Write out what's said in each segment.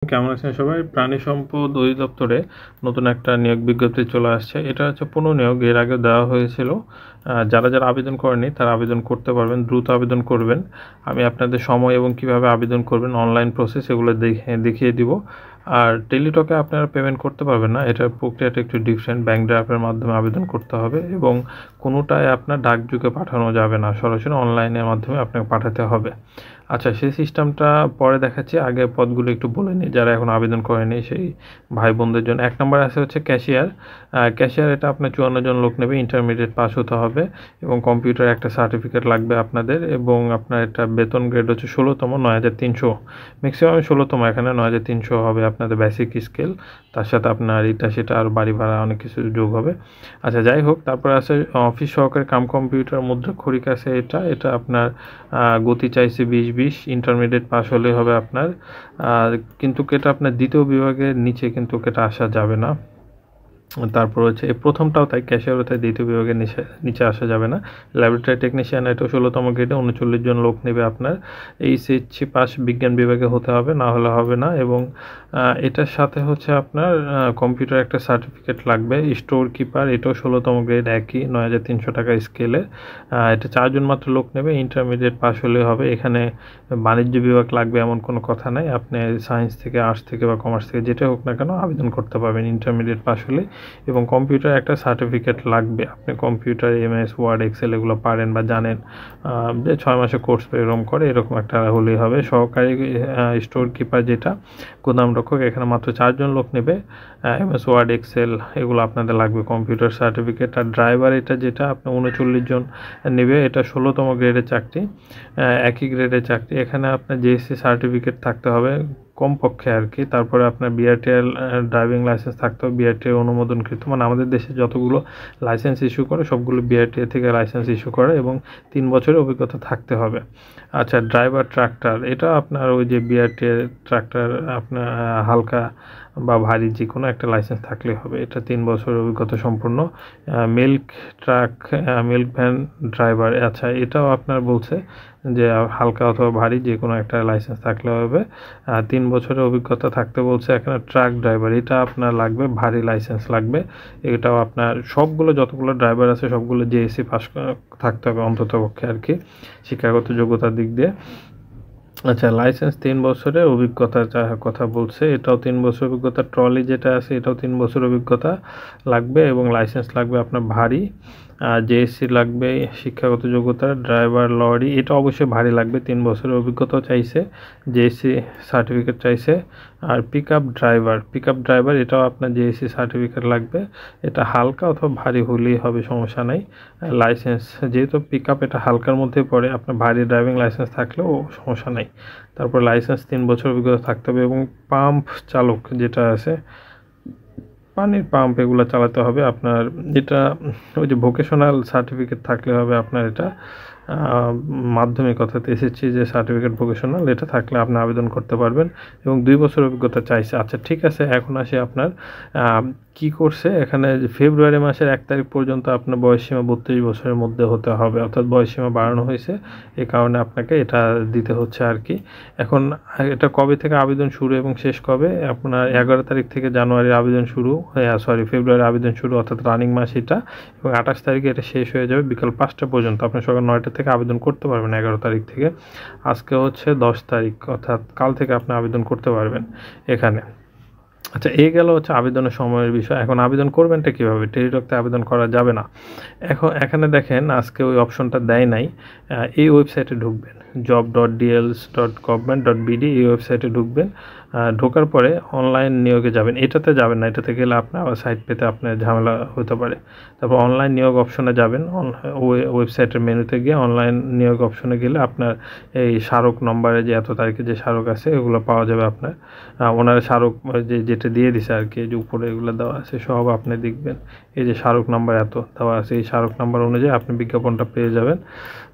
কেমন আছেন সবাই? প্রাণী সম্পদ অধিদপ্তরে নতুন একটা নিয়োগ বিজ্ঞপ্তি চলে আসছে। এটা হচ্ছে পুনঃনিয়োগ, এর আগে দেওয়া হয়েছিল। যারা আবেদন করেনি তারা আবেদন করতে পারবেন, দ্রুত আবেদন করবেন। আমি আপনাদের সময় এবং কিভাবে আবেদন করবেন, অনলাইন প্রসেস এগুলো দেখিয়ে দিব। আর টেলিটকে আপনারা পেমেন্ট করতে পারবেন না, এটার প্রক্রিয়াটা একটু ডিফারেন্ট। ব্যাংক ড্রাফটের মাধ্যমে আবেদন করতে হবে এবং কোনোটায় আপনার ডাকযোগে পাঠানো যাবে না, সরাসরি অনলাইনের মাধ্যমে আপনাকে পাঠাতে হবে। আচ্ছা, সেই সিস্টেমটা পরে দেখাচ্ছি, আগে পদগুলো একটু বলে নিই যারা এখন আবেদন করেনি সেই ভাই বোনদের জন্য। 1 নম্বর আছে হচ্ছে ক্যাশিয়ার। ক্যাশিয়ার এটা আপনার 54 জন লোক নেবে, ইন্টারমিডিয়েট পাস হতে হবে এবং কম্পিউটার একটা সার্টিফিকেট লাগবে আপনাদের, এবং আপনার এটা বেতন গ্রেড হচ্ছে 16তম, 9300। ম্যাক্সিমাম 16তম, এখানে 9300 হবে আপনাদের বেসিক স্কেল। তার সাথে আপনার এটা সেটা আর বাড়ি ভাড়া অনেক কিছু যোগ হবে। আচ্ছা, যাই হোক, তারপর আছে অফিস সহকারী কাম কম্পিউটার মুদ্রাক্ষরিক আছে। এটা আপনার গতি চাইছে 20 ইন্টারমিডিয়েট পাস হলে হবে আপনার। কিন্তু এটা আপনার দ্বিতীয় বিভাগের নিচে কিন্তু এটা আসা যাবে না। তারপর হচ্ছে এই প্রথমটাও তাই, ক্যাশিয়ারও তাই, দ্বিতীয় বিভাগের নিচে আসা যাবে না। ল্যাবরেটরি টেকনিশিয়ান এটাও 16তম গ্রেডে 39 জন লোক নেবে আপনার। এইচএসসি পাস বিজ্ঞান বিভাগে হতে হবে, না হলে হবে না। এবং এটার সাথে হচ্ছে আপনার কম্পিউটার একটা সার্টিফিকেট লাগবে। স্টোর কিপার এটাও 16তম গ্রেড, একই 9300 টাকা স্কেলে। এটা 4 জন মাত্র লোক নেবে, ইন্টারমিডিয়েট পাস হলে হবে। এখানে বাণিজ্য বিভাগ লাগবে এমন কোনো কথা নাই, আপনি সায়েন্স থেকে, আর্টস থেকে বা কমার্স থেকে যেটা হোক না কেন আবেদন করতে পারবেন ইন্টারমিডিয়েট পাস হলে। এবং কম্পিউটার একটা সার্টিফিকেট লাগবে, আপনি কম্পিউটার এমএস ওয়ার্ড এক্সেল এগুলো পারেন বা জানেন, যে 6 মাসে কোর্স এরকম করে, এরকম একটা হলেই হবে। সহকারী স্টোর কিপার যেটা গোদাম রক্ষক, এখানে মাত্র 4 জন লোক নেবে। এমএস ওয়ার্ড এক্সেল এগুলো আপনাদের লাগবে, কম্পিউটার সার্টিফিকেট। আর ড্রাইভার এটা যেটা আপনি 39 জন নেবে, এটা 16তম গ্রেডের চাকরি, একই গ্রেডের চাকরি। এখানে আপনার জিএসসি সার্টিফিকেট থাকতে হবে কমপক্ষে আর কি। তারপরে আপনার বিআরটিএল ড্রাইভিং লাইসেন্স থাকতে হবে, বিআরটিএ অনুমোদনকৃত, মানে আমাদের দেশে যতগুলো লাইসেন্স ইস্যু করে সবগুলো বিআরটিএ থেকে লাইসেন্স ইস্যু করে, এবং 3 বছরের অভিজ্ঞতা থাকতে হবে। আচ্ছা, ড্রাইভার ট্রাক্টর এটা আপনার ওই যে বিআরটিএ ট্রাক্টর আপনার হালকা বা ভারী যে কোনো একটা লাইসেন্স থাকলে হবে, এটা 3 বছরের অভিজ্ঞতা সম্পন্ন। Milk truck, milk van driver, আচ্ছা এটাও আপনার বলছে যে হালকা অথবা ভারী যে কোনো একটা লাইসেন্স থাকলে হবে। 3 বছরের অভিজ্ঞতা থাকতে বলছে। এখানে ট্রাক ড্রাইভার এটা আপনার লাগবে, ভারী লাইসেন্স লাগবে। এটাও আপনার যতগুলো ড্রাইভার আছে সবগুলো জেএসসি পাস থাকতে হবে অন্তত পক্ষে আর কি, শিক্ষাগত যোগ্যতার দিক দিয়ে। আচ্ছা, লাইসেন্স 3 বছরের অভিজ্ঞতার কথা বলছে, এটাও 3 বছর অভিজ্ঞতা। ট্রলি যেটা আছে এটাও 3 বছর অভিজ্ঞতা লাগবে, এবং লাইসেন্স লাগবে আপনার ভারী। জেএসসি লাগবে শিক্ষাগত যোগ্যতা। ড্রাইভার লরি এটা অবশ্যই ভারী লাগবে, 3 বছরের অভিজ্ঞতাও চাইছে, জেএসসি সার্টিফিকেট চাইছে। আর পিক আপ ড্রাইভার এটাও আপনার জেএসসি সার্টিফিকেট লাগবে, এটা হালকা অথবা ভারী হলেই হবে, সমস্যা নেই। লাইসেন্স যেহেতু পিক আপ এটা হালকার মধ্যে পড়ে, আপনার ভারী ড্রাইভিং লাইসেন্স থাকলেও সমস্যা নেই। তারপর লাইসেন্স 3 বছর অভিজ্ঞতা থাকতে হবে, এবং পাম্প চালক যেটা আছে, পানির পাম্প এগুলো চালাতে হবে আপনার। এটা ওই যে ভোকেশনাল সার্টিফিকেট থাকলে হবে আপনার, এটা মাধ্যমিক অর্থাৎ এসএসসি যে সার্টিফিকেট ভোকেশনাল, এটা থাকলে আপনি আবেদন করতে পারবেন, এবং 2 বছর অভিজ্ঞতা চাইছে। আচ্ছা ঠিক আছে, এখন আসি আপনার কি করছে এখানে। ফেব্রুয়ারি মাসের 1 তারিখ পর্যন্ত আপনার বয়সসীমা 32 বছরের মধ্যে হতে হবে, অর্থাৎ বয়সসীমা বাড়ানো হয়েছে, এই কারণে আপনাকে এটা দিতে হচ্ছে আর কি। এখন এটা কবে থেকে আবেদন শুরু এবং শেষ কবে? আপনার 11 তারিখ থেকে জানুয়ারির আবেদন শুরু, ফেব্রুয়ারির আবেদন শুরু, অর্থাৎ রানিং মাস এটা, এবং 28 তারিখে এটা শেষ হয়ে যাবে বিকাল 5টা পর্যন্ত। আপনি সকাল 9টা থেকে আবেদন করতে পারবেন 11 তারিখ থেকে। আজকে হচ্ছে 10 তারিখ, অর্থাৎ কাল থেকে আপনি আবেদন করতে পারবেন এখানে। আচ্ছা, এই গেল হচ্ছে আবেদনের সময়ের বিষয়। এখন আবেদন করবেনটা কীভাবে? টেলিটকতে আবেদন করা যাবে না। এখানে দেখেন আজকে ওই অপশনটা দেয় নাই। এই ওয়েবসাইটে ঢুকবেন, job.dls.government.bd, এই ওয়েবসাইটে ঢুকবেন। ঢোকার পরে অনলাইন নিয়োগে যাবেন, এটাতে যাবেন না, এটাতে গেলে আপনার আবার সাইট পেতে আপনার ঝামেলা হতে পারে। তারপর অনলাইন নিয়োগ অপশনে যাবেন, ওয়েবসাইটের মেনুতে গিয়ে অনলাইন নিয়োগ অপশনে গেলে আপনার এই স্মারক নম্বরে যে এত তারিখে যে স্মারক আছে এগুলো পাওয়া যাবে আপনার। ওনারা স্মারক যেটা দিয়ে দিছে আর কি, যে উপরে এগুলো দেওয়া আছে সব আপনি দেখবেন, এই যে স্মারক নাম্বার এত দেওয়া আছে, এই স্মারক নাম্বার অনুযায়ী আপনি বিজ্ঞাপনটা পেয়ে যাবেন।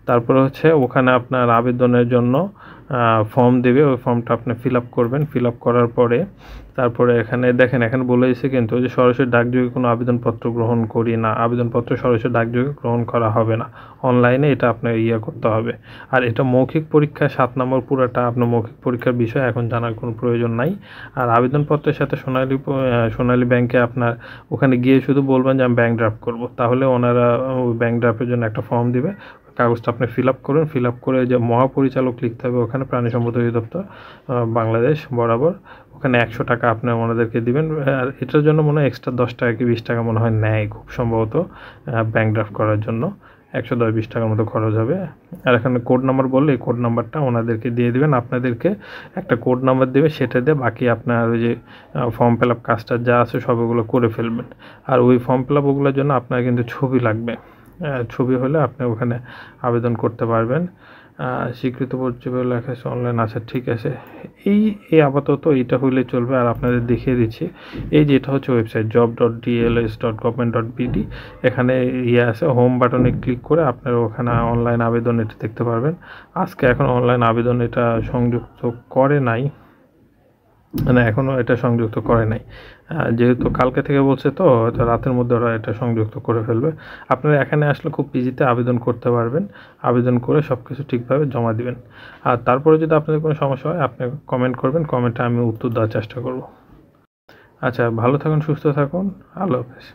তারপরে হচ্ছে ওখানে আপনার আবেদনের জন্য ফর্ম দেবে, ওই ফর্মটা আপনি ফিল আপ করবেন। ফিল আপ করার পরে তারপরে এখানে দেখেন, এখানে বলে দিয়েছে কিন্তু যে সরাসরি ডাকযোগে কোনো আবেদনপত্র গ্রহণ করি না, আবেদনপত্র সরাসরি ডাকযোগে গ্রহণ করা হবে না, অনলাইনে এটা আপনার করতে হবে। আর এটা মৌখিক পরীক্ষা 7 নম্বর পুরাটা আপনার মৌখিক পরীক্ষার বিষয়, এখন জানার কোনো প্রয়োজন নাই। আর আবেদনপত্রের সাথে সোনালী ব্যাংকে আপনার ওখানে গিয়ে শুধু বলবেন যে আমি ব্যাংক ড্রাফট করব, তাহলে ওনারা ওই ব্যাংক ড্রাফটের জন্য একটা ফর্ম দিবে, কাগজটা আপনি ফিল আপ করুন। ফিল আপ করে যে মহাপরিচালক লিখতে হবে ওখানে, প্রাণী সম্পদ অধিদপ্তর বাংলাদেশ বরাবর, ওখানে 100 টাকা আপনি ওনাদেরকে দিবেন। আর এটার জন্য মনে হয় এক্সট্রা 10 টাকা কি 20 টাকা মনে হয় নেয় খুব সম্ভবত, ব্যাংক ড্রাফট করার জন্য 110-20 টাকার মতো খরচ হবে। আর এখানে কোড নাম্বার বললে এই কোড নাম্বারটা ওনাদেরকে দিয়ে দিবেন, আপনাদেরকে একটা কোড নাম্বার দেবে, সেটা দিয়ে বাকি আপনার ওই যে ফর্ম ফিল আপ কাজটা যা আছে সব ওগুলো করে ফেলবেন। আর ওই ফর্ম ফিল আপ ওগুলোর জন্য আপনার কিন্তু ছবি লাগবে, ছবি হলে আপনি ওখানে আবেদন করতে পারবেন। স্বীকৃত পরিচয় লেখা আছে অনলাইন, আচ্ছা ঠিক আছে। এই আপাতত এইটা হইলে চলবে। আর আপনাদের দেখিয়ে দিচ্ছি, এই যে এটা হচ্ছে ওয়েবসাইট job.dls.government.bd, এখানে আছে হোম বাটনে ক্লিক করে আপনারা ওখানে অনলাইন আবেদন এটা দেখতে পারবেন। আজকে এখন অনলাইন আবেদন এটা সংযুক্ত করে নাই, মানে এখনও এটা সংযুক্ত করে নাই, যেহেতু কালকে থেকে বলছে তো হয়তো রাতের মধ্যে ওরা এটা সংযুক্ত করে ফেলবে। আপনারা এখানে আসলে খুব ইজিতে আবেদন করতে পারবেন, আবেদন করে সব কিছু ঠিকভাবে জমা দিবেন। আর তারপরে যদি আপনাদের কোনো সমস্যা হয় আপনি কমেন্ট করবেন, কমেন্টে আমি উত্তর দেওয়ার চেষ্টা করব। আচ্ছা, ভালো থাকুন, সুস্থ থাকুন, আল্লাহ হাফেজ।